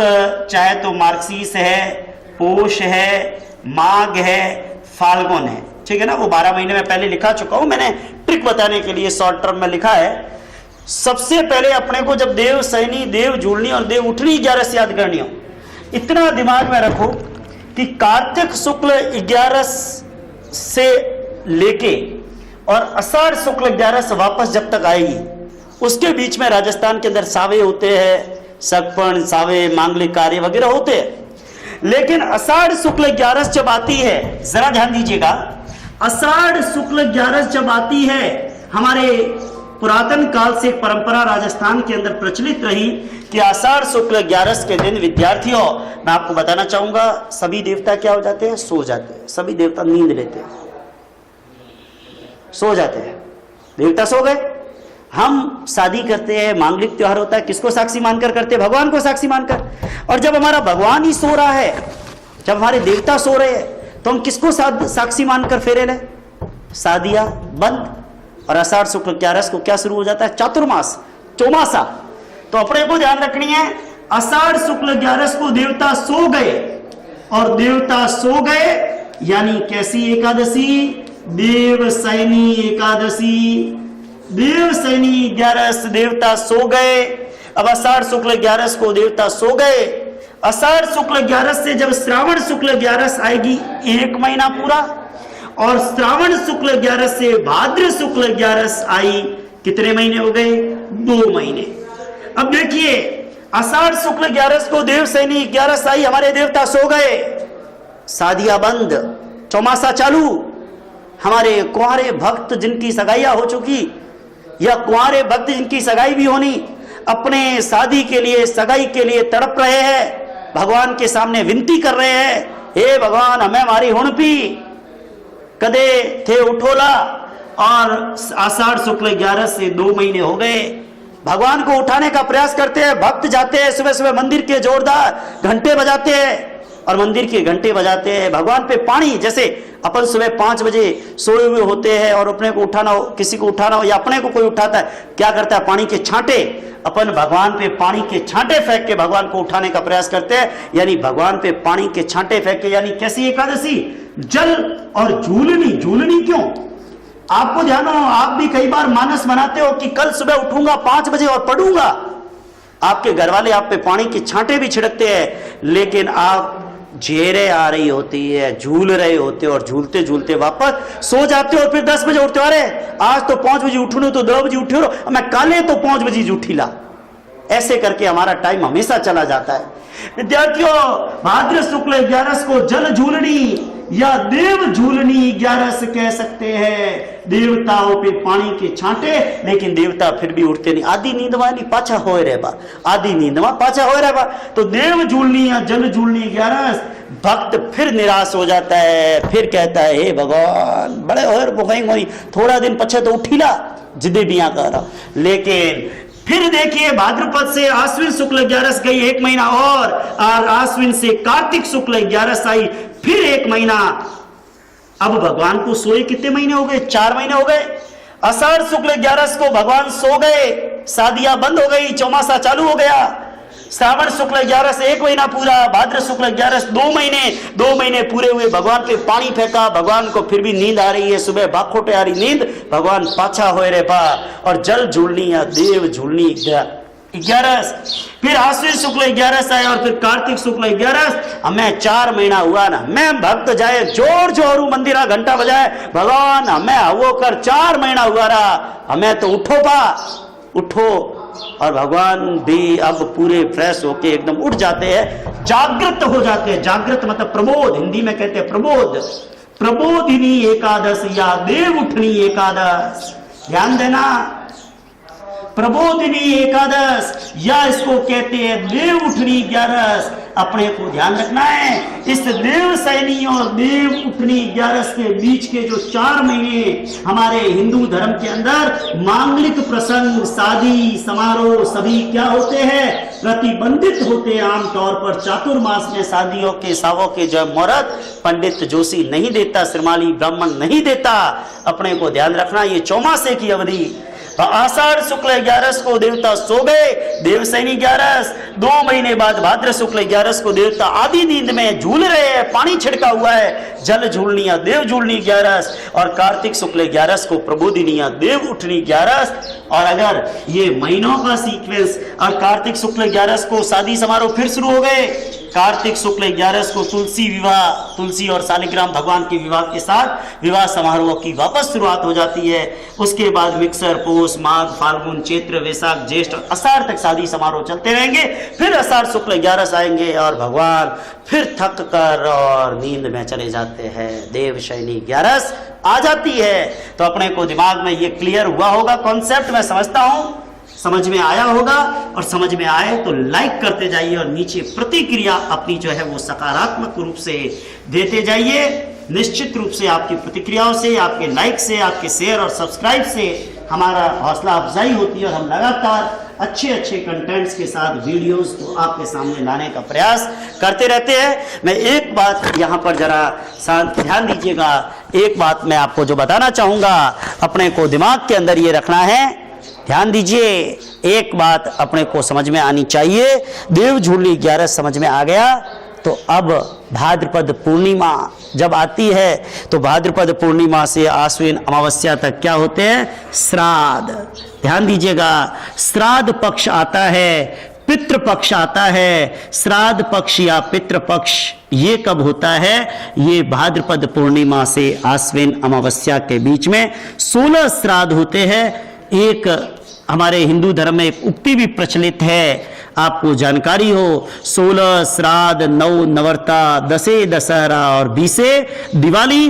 चाहे तो मार्गशीर्ष है, पोष है, माघ है, फाल्गुन है, ठीक है ना। वो 12 महीने में पहले लिखा चुका हूं, मैंने ट्रिक बताने के लिए शॉर्ट टर्म में लिखा है। सबसे पहले अपने को जब देव सैनी, देव झूलनी और देव उठनी 11 याद करनी हो, इतना दिमाग में रखो कि कार्तिक शुक्ल 11 से लेके और आषाढ़ शुक्ल 11 से वापस जब तक आएगी, उसके बीच में राजस्थान के अंदर सावे होते हैं, सगपन, सावे, मांगलिक कार्य वगैरह होते हैं। लेकिन आषाढ़ शुक्ल 11 जब आती है, जरा ध्यान दीजिएगा, आषाढ़ शुक्ल 11 जब आती है, हमारे पुरातन काल से एक परंपरा राजस्थान के अंदर प्रचलित रही कि आषाढ़ शुक्ल 11 के दिन विद्यार्थियों, मैं आपको बताना चाहूंगा, सभी देवता क्या हो जाते हैं? सो जाते हैं। सभी देवता नींद लेते हैं, सो जाते हैं। देवता सो गए। हम शादी करते हैं, मांगलिक त्योहार होता है, किसको साक्षी मानकर करते हैं? भगवान को साक्षी मानकर। और जब हमारा भगवान ही सो रहा है, जब हमारे देवता सो रहे हैं, तो हम किसको साक्षी मानकर फेरे ले? शादियां बंद। और आषाढ़ शुक्ल 11 को क्या शुरू हो जाता है? चातुर्मास, चौमासा। तो अपने को ध्यान रखनी है, आषाढ़ शुक्ल 11 को देवता सो गए, और देवता सो गए यानी कैसी एकादशी? देव सैनी एकादशी। देव सैनी 11 देवता सो गए। अब आषाढ़ शुक्ल 11 को देवता सो गए। आषाढ़ शुक्ल 11 से जब श्रावण शुक्ल 11 आएगी, 1 महीना पूरा, और श्रावण शुक्ल 11 से भाद्र शुक्ल 11 आई, कितने महीने हो गए? 2 महीने। अब देखिए, आषाढ़ शुक्ल 11 को देव सैनी 11 आई, हमारे देवता सो गए, शादियां बंद, चौमासा चालू, हमारे कुंवारे भक्त जिनकी सगाइयां हो चुकी या कुंवारे भक्त जिनकी सगाई भी होनी, अपने शादी के लिए, सगाई के लिए तड़प रहे हैं, भगवान के सामने विनती कर रहे हैं, हे भगवान हमें हमारी हुणपी कदे थे उठोला। और आषाढ़ शुक्ल 11 से 2 महीने हो गए, भगवान को उठाने का प्रयास करते हैं। भक्त जाते हैं सुबह सुबह मंदिर के, जोरदार घंटे बजाते हैं और मंदिर के घंटे बजाते हैं। भगवान पे पानी, जैसे अपन सुबह 5 बजे सोए हुए होते हैं और अपने को उठाना हो, किसी को उठाना हो या अपने को कोई उठाता है, क्या करता है, पानी के छांटे, अपन भगवान पे पानी के छांटे फेंक के भगवान को उठाने का प्रयास करते हैं। यानी भगवान पे पानी के छांटे फेंक के, यानी कैसी एकादशी, जल और झूलनी। झूलनी क्यों, आपको ध्यान हो, आप भी कई बार मानस बनाते हो कि कल सुबह उठूंगा 5 बजे और पढ़ूंगा। आपके घर वाले आप पे पानी के छांटे भी छिड़कते हैं, लेकिन आप झेरे आ रही होती है, झूल रहे होते हो और झूलते झूलते वापस सो जाते हो और फिर 10 बजे उठते हो, अरे आज तो 5 बजे उठू तो 2 बजे उठे हो, मैं काले तो 5 बजे उठीला। ऐसे करके हमारा टाइम हमेशा चला जाता है। विद्यार्थियों, भाद्र शुक्ल 11 को जल झूलनी या देव झूलनी 11 कह सकते हैं। देवताओं पे पानी के छांटे, लेकिन देवता फिर भी उठते नहीं। आधी नींदवा नहीं पाछा होए रहे बा, आधी नींदवा पाछा होए रहे बा। तो देव झूलनी या जल झूलनी 11, भक्त फिर निराश हो जाता है, फिर कहता है हे भगवान बड़े होई, थोड़ा दिन पछे तो उठीला जिदे बिया कर। लेकिन फिर देखिए, भाद्रपद से आश्विन शुक्ल 11 गई, 1 महीना और आश्विन से कार्तिक शुक्ल 11 आई, फिर 1 महीना। अब भगवान को सोए कितने महीने हो गए, 4 महीने हो गए। आषाढ़ शुक्ल 11 को भगवान सो गए, शादियां बंद हो गई, चौमासा चालू हो गया। श्रावण शुक्ल 11 से 1 महीना पूरा, भाद्र शुक्ल 11 2 महीने पूरे हुए। भगवान पे पानी फेंका, भगवान को फिर भी नींद आ रही है, सुबह बाखोटे आ रही नींद, भगवान पाछा होए रे बा। और जल झूलनी या देव झूलनी 11, फिर आश्विन शुक्ल 11 आए और फिर कार्तिक शुक्ल 11, हमें 4 महीना हुआ ना। मैं भक्त जाए जोर जोरू मंदिरा घंटा बजाए, भगवान हमें वो कर 4 महीना हुआ रहा, हमें तो उठो पा, उठो। और भगवान भी अब पूरे फ्रेश होके एकदम उठ जाते हैं, जागृत हो जाते हैं। जागृत मतलब प्रबोध, हिंदी में कहते हैं प्रबोध। प्रबोधिनी एकादश या देव उठनी एकादश, ध्यान देना, प्रबोधिनी एकादश या इसको कहते हैं देव उठनी 11। अपने को ध्यान रखना है, इस देव सैनी और देव उठनी 11 के बीच के जो 4 महीने हमारे हिंदू धर्म के अंदर मांगलिक प्रसंग, शादी समारोह सभी क्या होते हैं, प्रतिबंधित होते हैं। आमतौर पर चातुर्मास में शादियों के सावों के जो मुहूर्त पंडित जोशी नहीं देता, श्रीमाली ब्राह्मण नहीं देता। अपने को ध्यान रखना, ये चौमासे की अवधि। आषाढ़ शुक्ल 11 को देवता सो गए, देवसैनी 11, 2 महीने बाद भाद्र शुक्ल 11 को देवता आधी नींद में झूल रहे हैं, पानी छिड़का हुआ है, जल झूलनी या देव झूलनी 11। और कार्तिक शुक्ल 11 को प्रबोधिनी या देव उठनी 11। और अगर ये महीनों का सीक्वेंस, और कार्तिक शुक्ल 11 को शादी समारोह फिर शुरू हो गए। कार्तिक शुक्ल 11 को तुलसी विवाह, तुलसी और शालिग्राम भगवान के विवाह के साथ विवाह समारोह की वापस शुरुआत हो जाती है। उसके बाद मिक्सर, पोष, माघ, फाल्गुन, चैत्र, वैशाख, ज्येष्ठ और आषाढ़ तक शादी समारोह चलते रहेंगे। फिर आषाढ़ शुक्ल 11 आएंगे और भगवान फिर थक कर और नींद में चले जाते हैं। देवशयनी 11 आ जाती है। तो अपने को दिमाग में ये क्लियर हुआ होगा कॉन्सेप्ट, मैं समझता हूं समझ में आया होगा। और समझ में आए तो लाइक करते जाइए और नीचे प्रतिक्रिया अपनी जो है वो सकारात्मक रूप से देते जाइए। निश्चित रूप से आपकी प्रतिक्रियाओं से, आपके लाइक से, आपके शेयर और सब्सक्राइब से हमारा हौसला अफजाई होती है और हम लगातार अच्छे अच्छे कंटेंट्स के साथ वीडियोस को आपके सामने लाने का प्रयास करते रहते हैं। मैं एक बात यहाँ पर जरा शांत ध्यान दीजिएगा, एक बात मैं आपको जो बताना चाहूँगा, अपने को दिमाग के अंदर ये रखना है, ध्यान दीजिए, एक बात अपने को समझ में आनी चाहिए। देव झूलनी 11 समझ में आ गया, तो अब भाद्रपद पूर्णिमा जब आती है तो भाद्रपद पूर्णिमा से आश्विन अमावस्या तक क्या होते हैं, श्राद्ध। ध्यान दीजिएगा, श्राद्ध पक्ष आता है, पितृ पक्ष आता है। श्राद्ध पक्ष या पितृ पक्ष ये कब होता है, ये भाद्रपद पूर्णिमा से आश्विन अमावस्या के बीच में 16 श्राद्ध होते हैं। एक हमारे हिंदू धर्म में एक उक्ति भी प्रचलित है, आपको जानकारी हो, 16 श्राद्ध, 9 नवरता, 10 दशहरा और 20 दिवाली।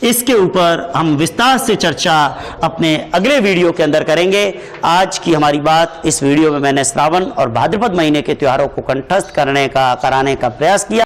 इसके ऊपर हम विस्तार से चर्चा अपने अगले वीडियो के अंदर करेंगे। आज की हमारी बात, इस वीडियो में मैंने श्रावण और भाद्रपद महीने के त्योहारों को कंठस्थ कराने का प्रयास किया।